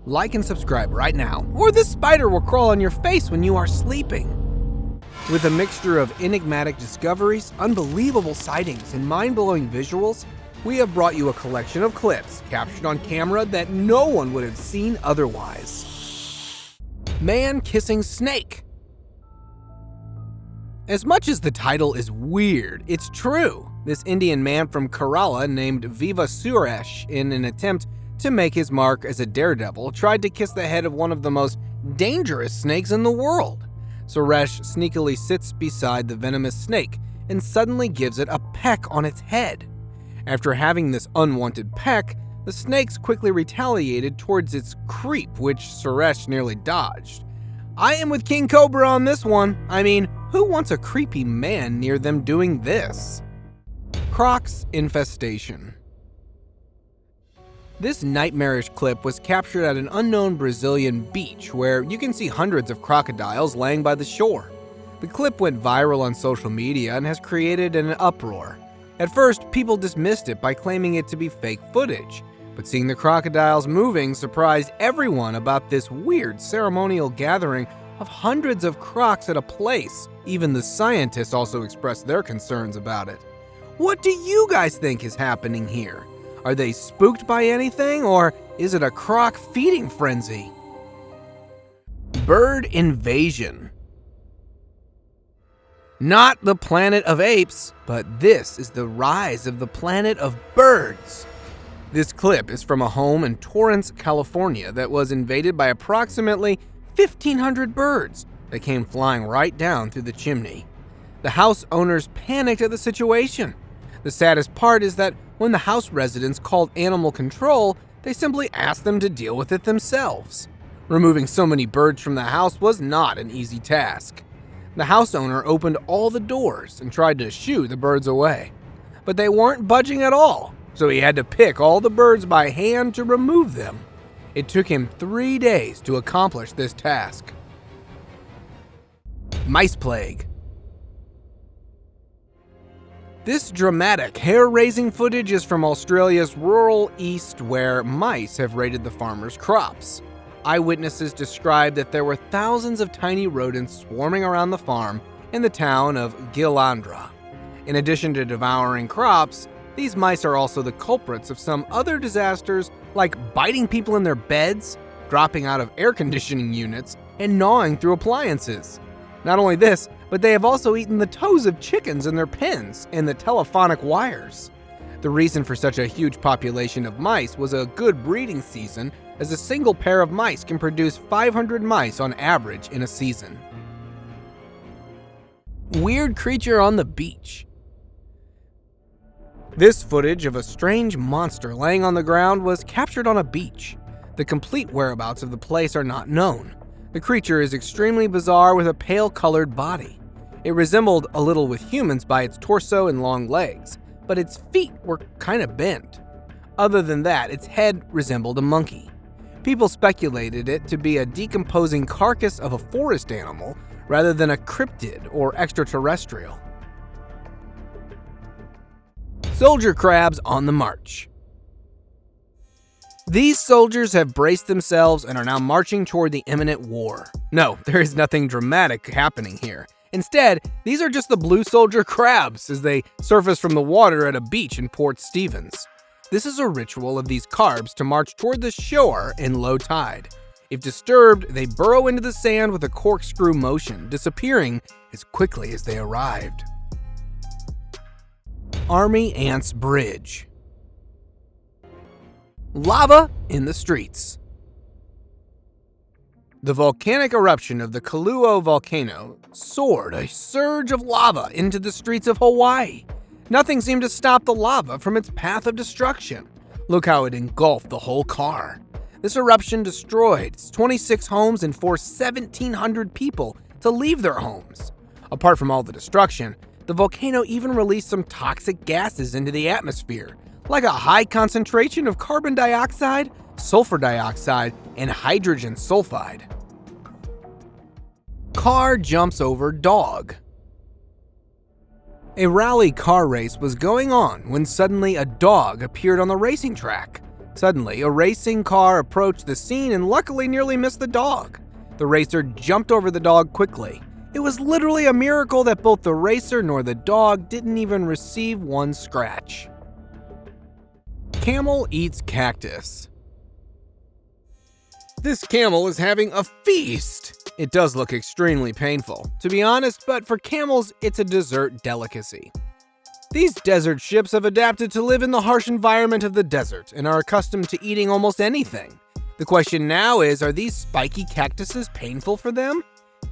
Like and subscribe right now, or this spider will crawl on your face when you are sleeping. With a mixture of enigmatic discoveries, unbelievable sightings, and mind-blowing visuals, we have brought you a collection of clips captured on camera that no one would have seen otherwise. Man kissing snake. As much as the title is weird, it's true. This Indian man from Kerala named Viva Suresh, in an attempt to make his mark as a daredevil, tried to kiss the head of one of the most dangerous snakes in the world. Suresh sneakily sits beside the venomous snake and suddenly gives it a peck on its head. After having this unwanted peck, the snakes quickly retaliated towards its creep, which Suresh nearly dodged. I am with King Cobra on this one. I mean, who wants a creepy man near them doing this? Crocs infestation. This nightmarish clip was captured at an unknown Brazilian beach where you can see hundreds of crocodiles laying by the shore. The clip went viral on social media and has created an uproar. At first, people dismissed it by claiming it to be fake footage, but seeing the crocodiles moving surprised everyone about this weird ceremonial gathering of hundreds of crocs at a place. Even the scientists also expressed their concerns about it. What do you guys think is happening here? Are they spooked by anything, or is it a croc feeding frenzy? Bird invasion. Not the planet of apes, but this is the rise of the planet of birds. This clip is from a home in Torrance, California that was invaded by approximately 1,500 birds that came flying right down through the chimney. The house owners panicked at the situation. The saddest part is that when the house residents called animal control, they simply asked them to deal with it themselves. Removing so many birds from the house was not an easy task. The house owner opened all the doors and tried to shoo the birds away, but they weren't budging at all, so he had to pick all the birds by hand to remove them. It took him 3 days to accomplish this task. Mice plague. This dramatic, hair-raising footage is from Australia's rural east, where mice have raided the farmers' crops. Eyewitnesses described that there were thousands of tiny rodents swarming around the farm in the town of Gilandra. In addition to devouring crops, these mice are also the culprits of some other disasters, like biting people in their beds, dropping out of air conditioning units, and gnawing through appliances. Not only this, but they have also eaten the toes of chickens in their pens and the telephonic wires. The reason for such a huge population of mice was a good breeding season, as a single pair of mice can produce 500 mice on average in a season. Weird creature on the beach. This footage of a strange monster laying on the ground was captured on a beach. The complete whereabouts of the place are not known. The creature is extremely bizarre with a pale-colored body. It resembled a little with humans by its torso and long legs, but its feet were kind of bent. Other than that, its head resembled a monkey. People speculated it to be a decomposing carcass of a forest animal rather than a cryptid or extraterrestrial. Soldier crabs on the march. These soldiers have braced themselves and are now marching toward the imminent war. No, there is nothing dramatic happening here. Instead, these are just the blue soldier crabs as they surface from the water at a beach in Port Stevens. This is a ritual of these carbs to march toward the shore in low tide. If disturbed, they burrow into the sand with a corkscrew motion, disappearing as quickly as they arrived. Army Ants Bridge. Lava in the streets. The volcanic eruption of the Kalu'u volcano soared a surge of lava into the streets of Hawaii. Nothing seemed to stop the lava from its path of destruction. Look how it engulfed the whole car. This eruption destroyed 26 homes and forced 1,700 people to leave their homes. Apart from all the destruction, the volcano even released some toxic gases into the atmosphere, like a high concentration of carbon dioxide, sulfur dioxide, and hydrogen sulfide. Car jumps over dog. A rally car race was going on when suddenly a dog appeared on the racing track. Suddenly, a racing car approached the scene and luckily nearly missed the dog. The racer jumped over the dog quickly. It was literally a miracle that both the racer nor the dog didn't even receive one scratch. Camel eats cactus. This camel is having a feast. It does look extremely painful, to be honest, but for camels, it's a dessert delicacy. These desert ships have adapted to live in the harsh environment of the desert and are accustomed to eating almost anything. The question now is, are these spiky cactuses painful for them?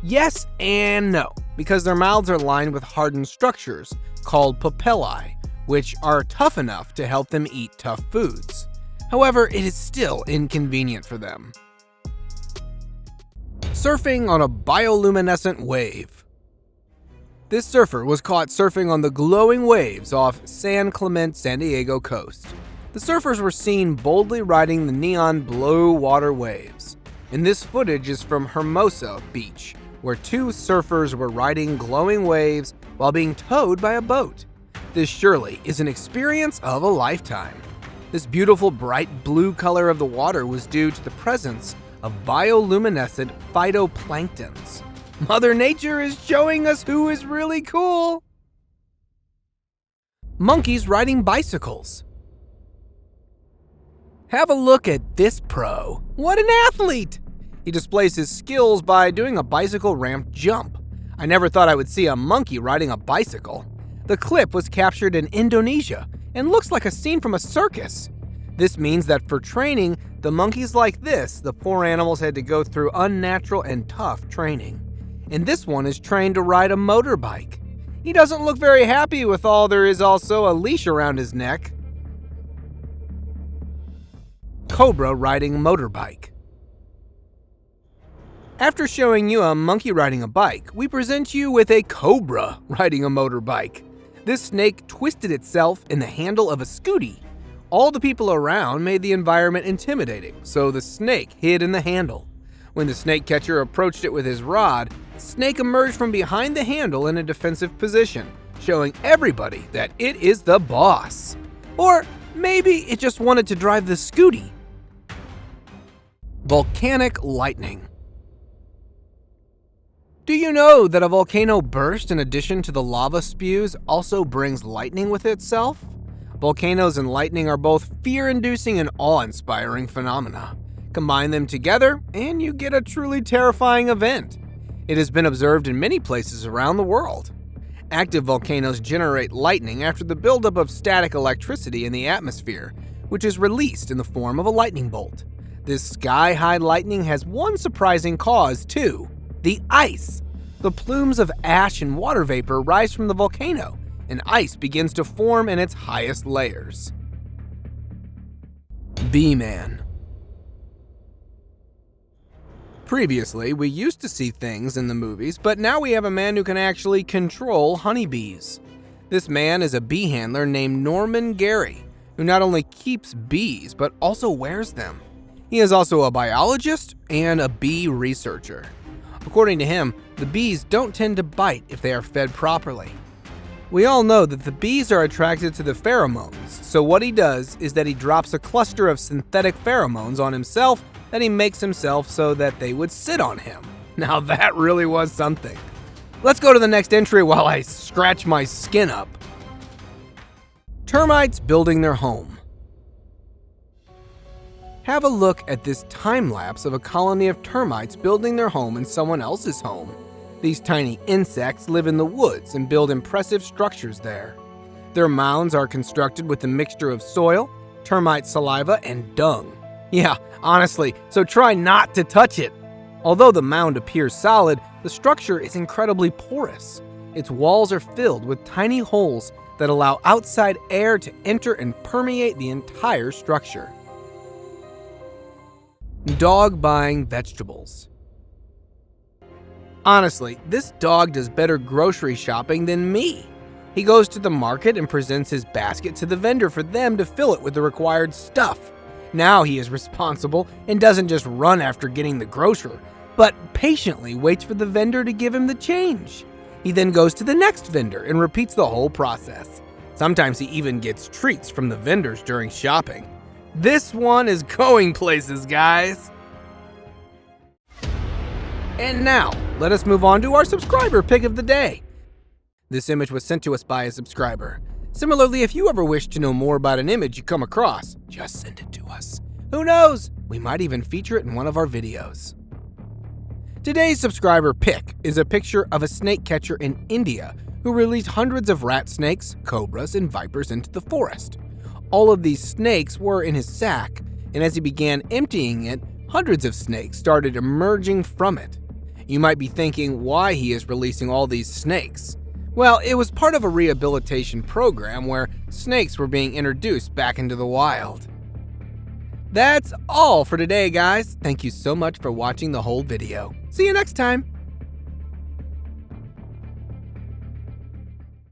Yes and no, because their mouths are lined with hardened structures called papillae, which are tough enough to help them eat tough foods. However, it is still inconvenient for them. Surfing on a bioluminescent wave. This surfer was caught surfing on the glowing waves off San Clemente, San Diego coast. The surfers were seen boldly riding the neon blue water waves. And this footage is from Hermosa Beach, where two surfers were riding glowing waves while being towed by a boat. This surely is an experience of a lifetime. This beautiful bright blue color of the water was due to the presence of bioluminescent phytoplanktons. Mother Nature is showing us who is really cool. Monkeys riding bicycles. Have a look at this pro. What an athlete! He displays his skills by doing a bicycle ramp jump. I never thought I would see a monkey riding a bicycle. The clip was captured in Indonesia and looks like a scene from a circus. This means that for training, the monkeys like this, the poor animals had to go through unnatural and tough training. And this one is trained to ride a motorbike. He doesn't look very happy with all there is also a leash around his neck. Cobra riding motorbike. After showing you a monkey riding a bike, we present you with a cobra riding a motorbike. This snake twisted itself in the handle of a scooty. All the people around made the environment intimidating, so the snake hid in the handle. When the snake catcher approached it with his rod, the snake emerged from behind the handle in a defensive position, showing everybody that it is the boss. Or maybe it just wanted to drive the scooty. Volcanic lightning. Do you know that a volcano burst, in addition to the lava spews, also brings lightning with itself? Volcanoes and lightning are both fear-inducing and awe-inspiring phenomena. Combine them together, and you get a truly terrifying event. It has been observed in many places around the world. Active volcanoes generate lightning after the buildup of static electricity in the atmosphere, which is released in the form of a lightning bolt. This sky-high lightning has one surprising cause, too: the ice. The plumes of ash and water vapor rise from the volcano, and ice begins to form in its highest layers. Bee-Man. Previously, we used to see things in the movies, but now we have a man who can actually control honeybees. This man is a bee handler named Norman Gary, who not only keeps bees, but also wears them. He is also a biologist and a bee researcher. According to him, the bees don't tend to bite if they are fed properly. We all know that the bees are attracted to the pheromones, so what he does is that he drops a cluster of synthetic pheromones on himself that he makes himself so that they would sit on him. Now that really was something. Let's go to the next entry while I scratch my skin up. Termites building their home. Have a look at this time lapse of a colony of termites building their home in someone else's home. These tiny insects live in the woods and build impressive structures there. Their mounds are constructed with a mixture of soil, termite saliva, and dung. Yeah, honestly, so try not to touch it. Although the mound appears solid, the structure is incredibly porous. Its walls are filled with tiny holes that allow outside air to enter and permeate the entire structure. Dog buying vegetables. Honestly, this dog does better grocery shopping than me. He goes to the market and presents his basket to the vendor for them to fill it with the required stuff. Now he is responsible and doesn't just run after getting the grocer, but patiently waits for the vendor to give him the change. He then goes to the next vendor and repeats the whole process. Sometimes he even gets treats from the vendors during shopping. This one is going places, guys. And now, let us move on to our subscriber pick of the day. This image was sent to us by a subscriber. Similarly, if you ever wish to know more about an image you come across, just send it to us. Who knows? We might even feature it in one of our videos. Today's subscriber pick is a picture of a snake catcher in India who released hundreds of rat snakes, cobras, and vipers into the forest. All of these snakes were in his sack, and as he began emptying it, hundreds of snakes started emerging from it. You might be thinking why he is releasing all these snakes. Well, it was part of a rehabilitation program where snakes were being introduced back into the wild. That's all for today, guys. Thank you so much for watching the whole video. See you next time.